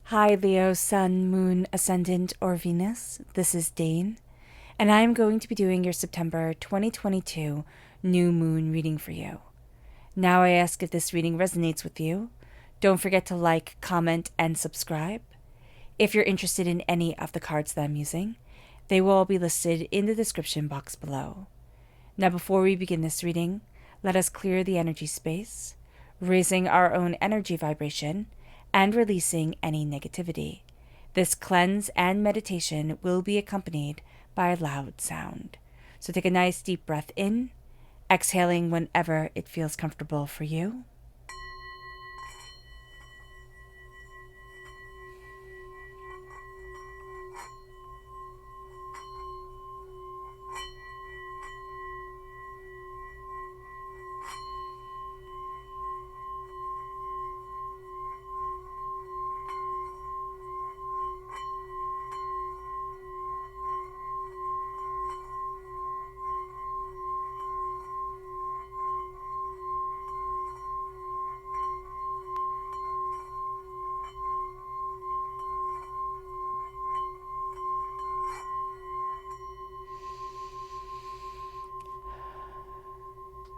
Hi, Leo, Sun, Moon, Ascendant, or Venus. This is Dane, and I am going to be doing your September 2022 new moon reading for you. Now, I ask if this reading resonates with you. Don't forget to like, comment, and subscribe. If you're interested in any of the cards that I'm using, they will all be listed in the description box below. Now, before we begin this reading, let us clear the energy space, raising our own energy vibration and releasing any negativity. This cleanse and meditation will be accompanied by a loud sound. So take a nice deep breath in, exhaling whenever it feels comfortable for you.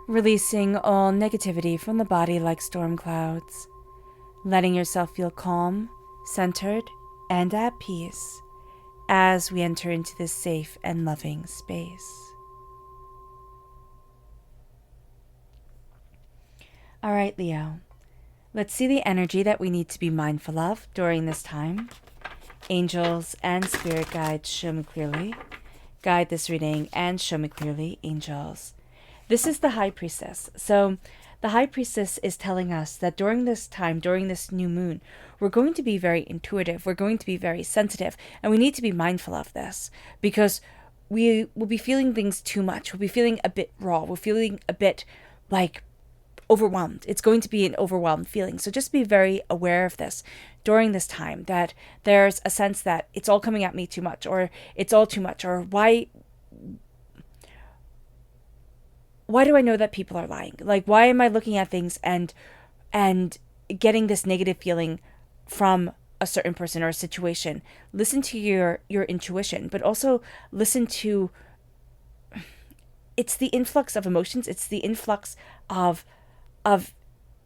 Releasing all negativity from the body like storm clouds. Letting yourself feel calm, centered, and at peace as we enter into this safe and loving space. All right, Leo. Let's see the energy that we need to be mindful of during this time. Angels and spirit guides, show me clearly. Guide this reading and show me clearly, angels. This is the High Priestess. So the High Priestess is telling us that during this time, during this new moon, we're going to be very intuitive. We're going to be very sensitive. And we need to be mindful of this because we will be feeling things too much. We'll be feeling a bit raw. We're feeling a bit like overwhelmed. It's going to be an overwhelmed feeling. So just be very aware of this during this time, that there's a sense that it's all coming at me too much, or it's all too much, or why do I know that people are lying? Like, why am I looking at things and getting this negative feeling from a certain person or a situation? Listen to your intuition, but also listen to, it's the influx of emotions. It's the influx of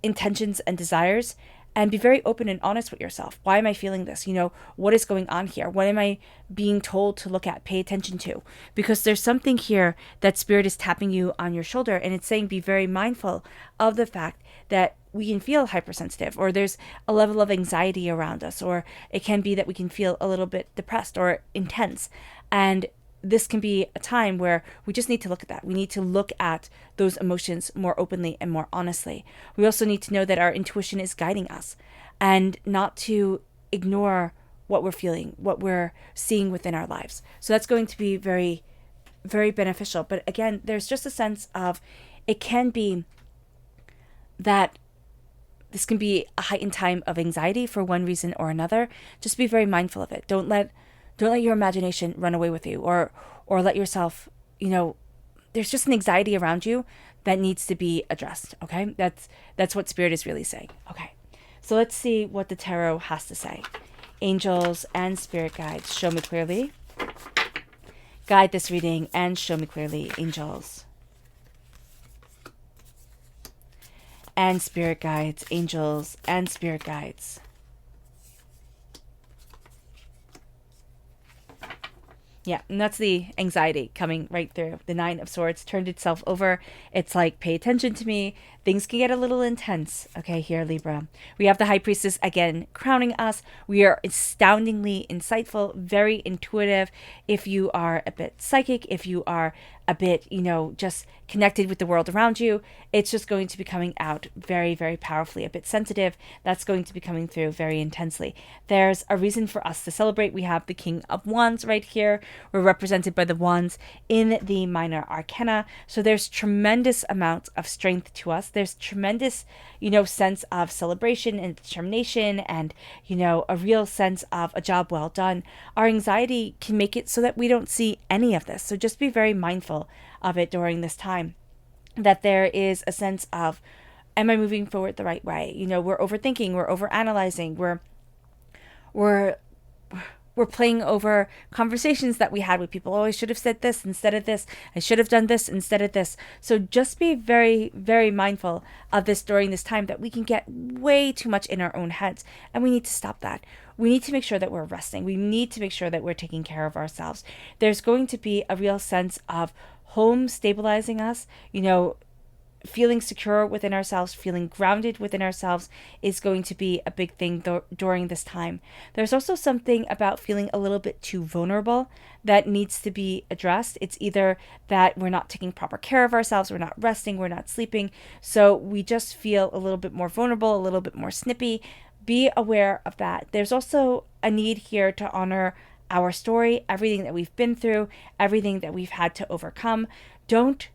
intentions and desires, and be very open and honest with yourself. Why am I feeling this? What is going on here? What am I being told to look at, pay attention to? Because there's something here that Spirit is tapping you on your shoulder, and it's saying be very mindful of the fact that we can feel hypersensitive, or there's a level of anxiety around us, or it can be that we can feel a little bit depressed or intense. And this can be a time where we just need to look at that. We need to look at those emotions more openly and more honestly. We also need to know that our intuition is guiding us, and not to ignore what we're feeling, what we're seeing within our lives. So that's going to be very, very beneficial. But again, there's just a sense of, it can be that this can be a heightened time of anxiety for one reason or another. Just be very mindful of it. Don't let your imagination run away with you, or let yourself, there's just an anxiety around you that needs to be addressed. Okay. That's what Spirit is really saying. Okay. So let's see what the tarot has to say. Angels and spirit guides, show me clearly. Guide this reading and show me clearly, angels. And spirit guides, angels and spirit guides. Yeah, and that's the anxiety coming right through. The Nine of Swords turned itself over. It's like, pay attention to me. Things can get a little intense. Okay, here, Libra. We have the High Priestess again crowning us. We are astoundingly insightful, very intuitive. If you are a bit psychic, if you are a bit, just connected with the world around you, it's just going to be coming out very, very powerfully. A bit sensitive, that's going to be coming through very intensely. There's a reason for us to celebrate. We have the King of Wands right here. We're represented by the wands in the minor arcana. So there's tremendous amounts of strength to us. There's tremendous, sense of celebration and determination, and, a real sense of a job well done. Our anxiety can make it so that we don't see any of this. So just be very mindful of it during this time, that there is a sense of, am I moving forward the right way? We're overthinking, we're overanalyzing, we're we're playing over conversations that we had with people. Oh, I should have said this instead of this. I should have done this instead of this. So just be very, very mindful of this during this time, that we can get way too much in our own heads, and we need to stop that. We need to make sure that we're resting. We need to make sure that we're taking care of ourselves. There's going to be a real sense of home stabilizing us, feeling secure within ourselves, feeling grounded within ourselves is going to be a big thing during this time. There's also something about feeling a little bit too vulnerable that needs to be addressed. It's either that we're not taking proper care of ourselves, we're not resting, we're not sleeping, so we just feel a little bit more vulnerable, a little bit more snippy. Be aware of that. There's also a need here to honor our story, everything that we've been through, everything that we've had to overcome. Don't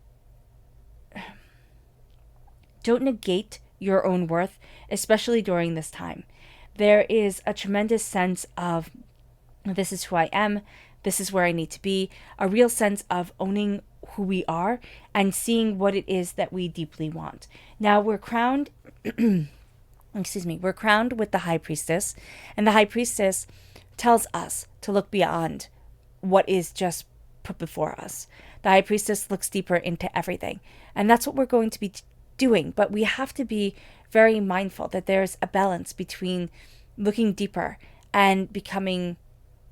negate your own worth, especially during this time. There is a tremendous sense of, this is who I am, this is where I need to be, a real sense of owning who we are and seeing what it is that we deeply want. Now we're crowned, we're crowned with the High Priestess, and the High Priestess tells us to look beyond what is just put before us. The High Priestess looks deeper into everything, and that's what we're going to be doing. But we have to be very mindful that there's a balance between looking deeper and becoming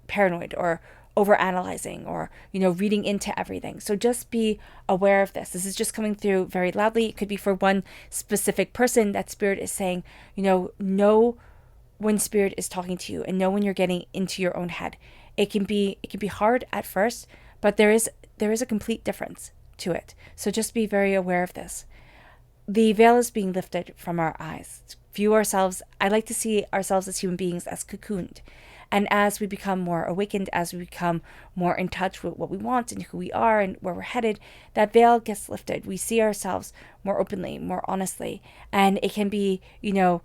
paranoid or overanalyzing or reading into everything. So just be aware of this. This is just coming through very loudly. It could be for one specific person that Spirit is saying, know when Spirit is talking to you, and know when you're getting into your own head. It can be hard at first, but there is a complete difference to it. So just be very aware of this. The veil is being lifted from our eyes. View ourselves, I like to see ourselves as human beings as cocooned. And as we become more awakened, as we become more in touch with what we want and who we are and where we're headed, that veil gets lifted. We see ourselves more openly, more honestly. And it can be, it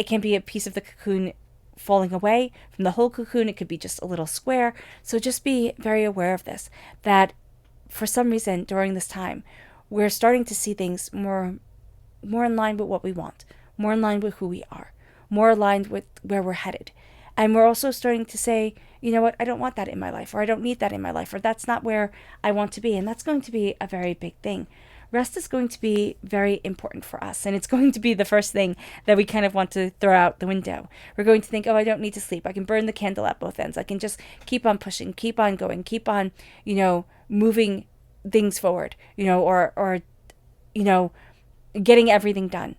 can be a piece of the cocoon falling away from the whole cocoon. It could be just a little square. So just be very aware of this, that for some reason during this time, we're starting to see things more in line with what we want, more in line with who we are, more aligned with where we're headed. And we're also starting to say, you know what, I don't want that in my life, or I don't need that in my life, or that's not where I want to be. And that's going to be a very big thing. Rest is going to be very important for us. And it's going to be the first thing that we kind of want to throw out the window. We're going to think, oh, I don't need to sleep. I can burn the candle at both ends. I can just keep on pushing, keep on going, keep on, moving things forward, or getting everything done.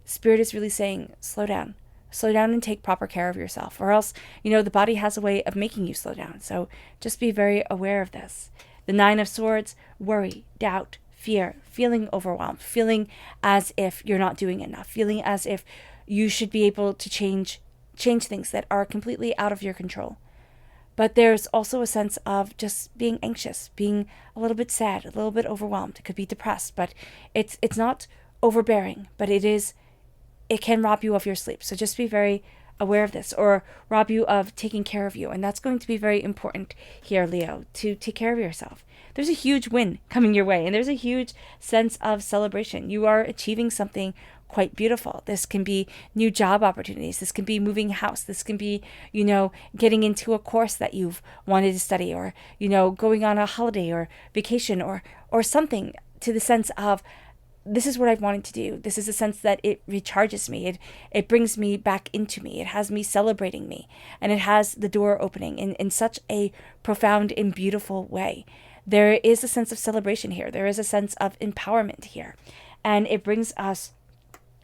Spirit is really saying, slow down and take proper care of yourself, or else, the body has a way of making you slow down. So just be very aware of this. The 9 of Swords, worry, doubt, fear, feeling overwhelmed, feeling as if you're not doing enough, feeling as if you should be able to change things that are completely out of your control. But there's also a sense of just being anxious, being a little bit sad, a little bit overwhelmed. It could be depressed, but it's not overbearing, but it can rob you of your sleep. So just be very aware of this, or rob you of taking care of you. And that's going to be very important here, Leo, to take care of yourself. There's a huge win coming your way, and there's a huge sense of celebration. You are achieving something quite beautiful. This can be new job opportunities. This can be moving house. This can be, getting into a course that you've wanted to study, or, going on a holiday or vacation, or something, to the sense of, this is what I've wanted to do. This is a sense that it recharges me. It brings me back into me. It has me celebrating me. And it has the door opening in such a profound and beautiful way. There is a sense of celebration here. There is a sense of empowerment here. And it brings us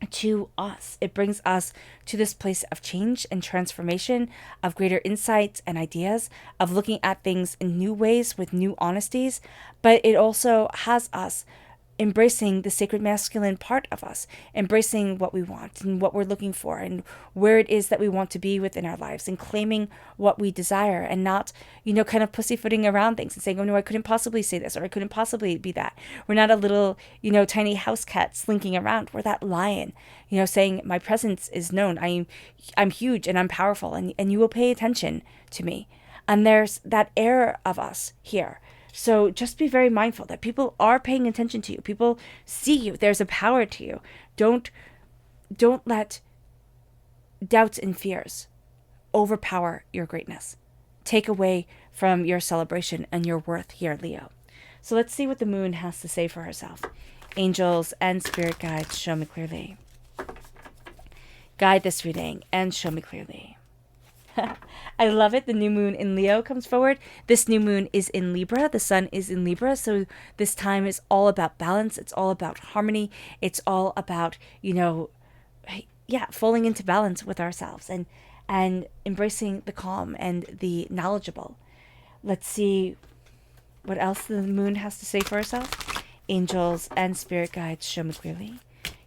to us. It brings us to this place of change and transformation, of greater insights and ideas, of looking at things in new ways with new honesties. But it also has us embracing the sacred masculine part of us, embracing what we want and what we're looking for and where it is that we want to be within our lives, and claiming what we desire, and not, kind of pussyfooting around things and saying, oh no, I couldn't possibly say this, or I couldn't possibly be that. We're not a little, tiny house cat slinking around. We're that lion, saying my presence is known. I'm huge and I'm powerful, and you will pay attention to me. And there's that air of us here. So just be very mindful that people are paying attention to you. People see you. There's a power to you. Don't let doubts and fears overpower your greatness, take away from your celebration and your worth here, Leo. So let's see what the moon has to say for herself. Angels and spirit guides, show me clearly. Guide this reading and show me clearly. I love it. The new moon in Leo comes forward. This new moon is in Libra. The sun is in Libra. So this time is all about balance. It's all about harmony. It's all about, falling into balance with ourselves and embracing the calm and the knowledgeable. Let's see what else the moon has to say for herself. Angels and spirit guides, show me clearly.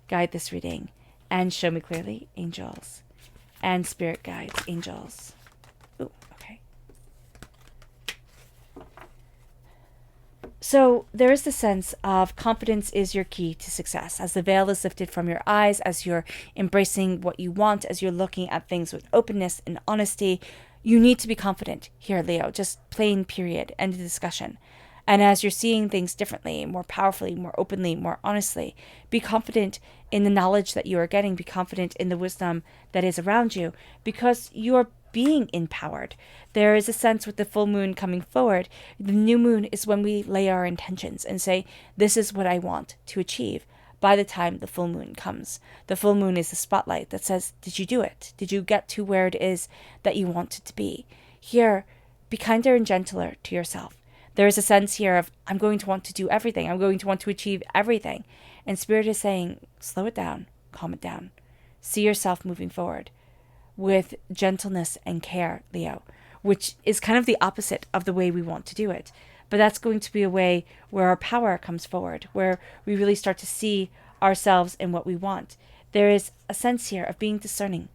Guide this reading and show me clearly. Angels and spirit guides, angels. Ooh, okay. So there is the sense of confidence is your key to success. As the veil is lifted from your eyes, as you're embracing what you want, as you're looking at things with openness and honesty, you need to be confident here, Leo. Just plain period. End of discussion. And as you're seeing things differently, more powerfully, more openly, more honestly, be confident in the knowledge that you are getting. Be confident in the wisdom that is around you, because you are being empowered. There is a sense with the full moon coming forward. The new moon is when we lay our intentions and say, this is what I want to achieve by the time the full moon comes. The full moon is the spotlight that says, did you do it? Did you get to where it is that you wanted to be? Here, be kinder and gentler to yourself. There is a sense here of, I'm going to want to do everything. I'm going to want to achieve everything. And Spirit is saying, slow it down, calm it down. See yourself moving forward with gentleness and care, Leo, which is kind of the opposite of the way we want to do it. But that's going to be a way where our power comes forward, where we really start to see ourselves in what we want. There is a sense here of being discerning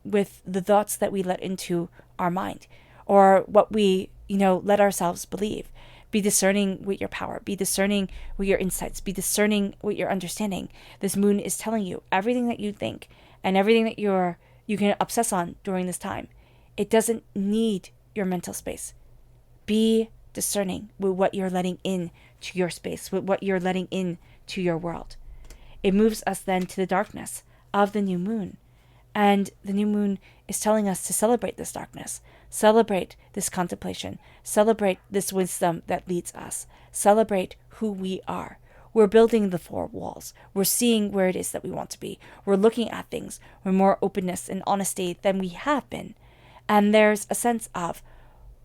with the thoughts that we let into our mind, or what we let ourselves believe. Be discerning with your power. Be discerning with your insights. Be discerning with your understanding. This moon is telling you everything that you think and everything that you can obsess on during this time. It doesn't need your mental space. Be discerning with what you're letting in to your space, with what you're letting in to your world. It moves us then to the darkness of the new moon. And the new moon is telling us to celebrate this darkness, celebrate this contemplation, celebrate this wisdom that leads us, celebrate who we are. We're building the four walls. We're seeing where it is that we want to be. We're looking at things with more openness and honesty than we have been. And there's a sense of,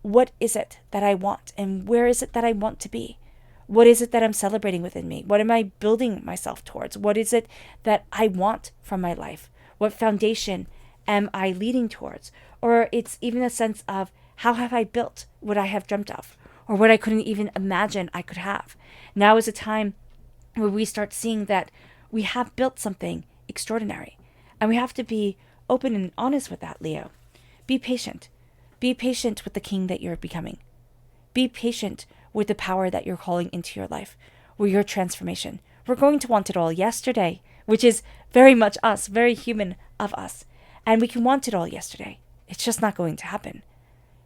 what is it that I want? And where is it that I want to be? What is it that I'm celebrating within me? What am I building myself towards? What is it that I want from my life? What foundation am I leading towards? Or it's even a sense of, how have I built what I have dreamt of, or what I couldn't even imagine I could have? Now is a time where we start seeing that we have built something extraordinary, and we have to be open and honest with that, Leo. Be patient. Be patient with the king that you're becoming. Be patient with the power that you're calling into your life, with your transformation. We're going to want it all yesterday, which is very much us, very human of us. And we can want it all yesterday. It's just not going to happen.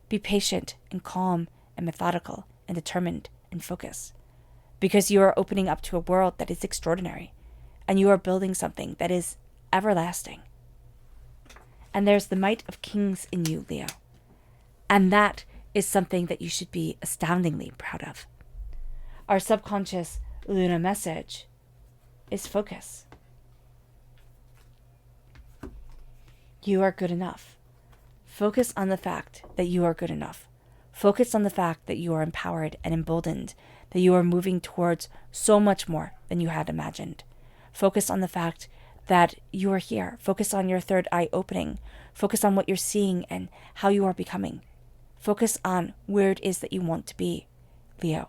Be patient and calm and methodical and determined and focused, because you are opening up to a world that is extraordinary, and you are building something that is everlasting. And there's the might of kings in you, Leo. And that is something that you should be astoundingly proud of. Our subconscious Lunar message is focus. You are good enough. Focus on the fact that you are good enough. Focus on the fact that you are empowered and emboldened, that you are moving towards so much more than you had imagined. Focus on the fact that you are here. Focus on your third eye opening. Focus on what you're seeing and how you are becoming. Focus on where it is that you want to be, Leo.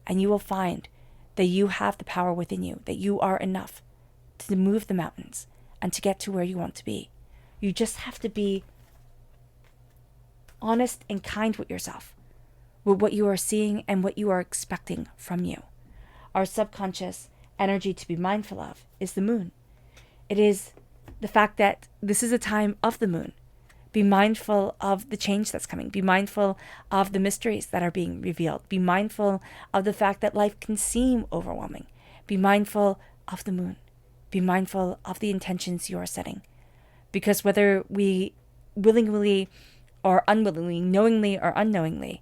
And you will find that you have the power within you, that you are enough to move the mountains and to get to where you want to be. You just have to be honest and kind with yourself, with what you are seeing and what you are expecting from you. Our subconscious energy to be mindful of is the moon. It is the fact that this is a time of the moon. Be mindful of the change that's coming. Be mindful of the mysteries that are being revealed. Be mindful of the fact that life can seem overwhelming. Be mindful of the moon. Be mindful of the intentions you are setting. Because whether we willingly or unwillingly, knowingly or unknowingly,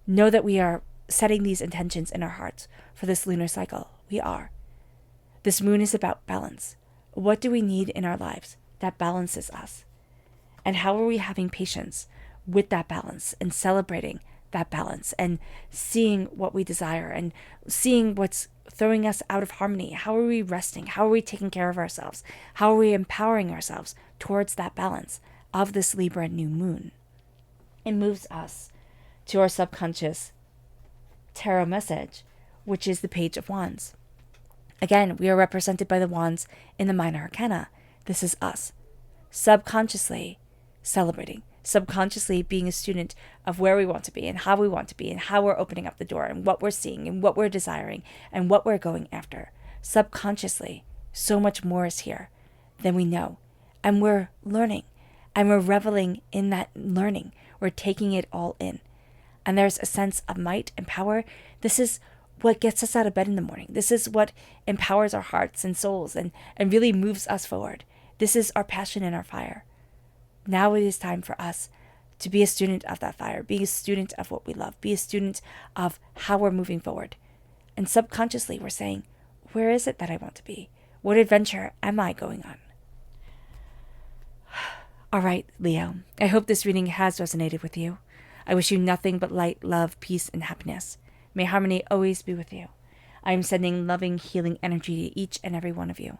know that we are setting these intentions in our hearts for this lunar cycle. We are. This moon is about balance. What do we need in our lives that balances us? And how are we having patience with that balance and celebrating that balance and seeing what we desire and seeing what's throwing us out of harmony? How are we resting? How are we taking care of ourselves? How are we empowering ourselves towards that balance of this Libra new moon? It moves us to our subconscious tarot message, which is the Page of Wands. Again, we are represented by the wands in the minor arcana. This is us, subconsciously celebrating, subconsciously being a student of where we want to be and how we want to be and how we're opening up the door and what we're seeing and what we're desiring and what we're going after. Subconsciously, so much more is here than we know. And we're learning and we're reveling in that learning. We're taking it all in. And there's a sense of might and power. This is what gets us out of bed in the morning. This is what empowers our hearts and souls and really moves us forward. This is our passion and our fire. Now it is time for us to be a student of that fire, be a student of what we love, be a student of how we're moving forward. And subconsciously we're saying, where is it that I want to be? What adventure am I going on? All right, Leo, I hope this reading has resonated with you. I wish you nothing but light, love, peace, and happiness. May harmony always be with you. I am sending loving, healing energy to each and every one of you.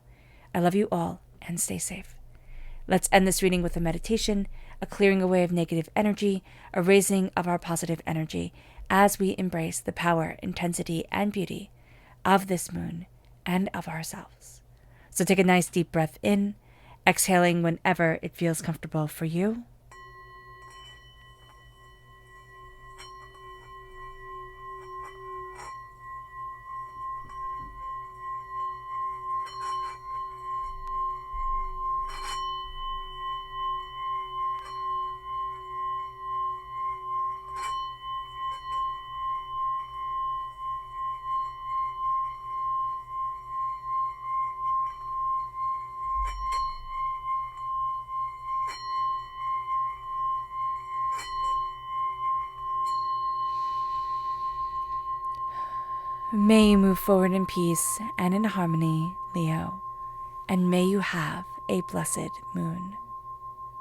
I love you all, and stay safe. Let's end this reading with a meditation, a clearing away of negative energy, a raising of our positive energy as we embrace the power, intensity, and beauty of this moon and of ourselves. So take a nice deep breath in, exhaling whenever it feels comfortable for you. May you move forward in peace and in harmony, Leo, and may you have a blessed moon.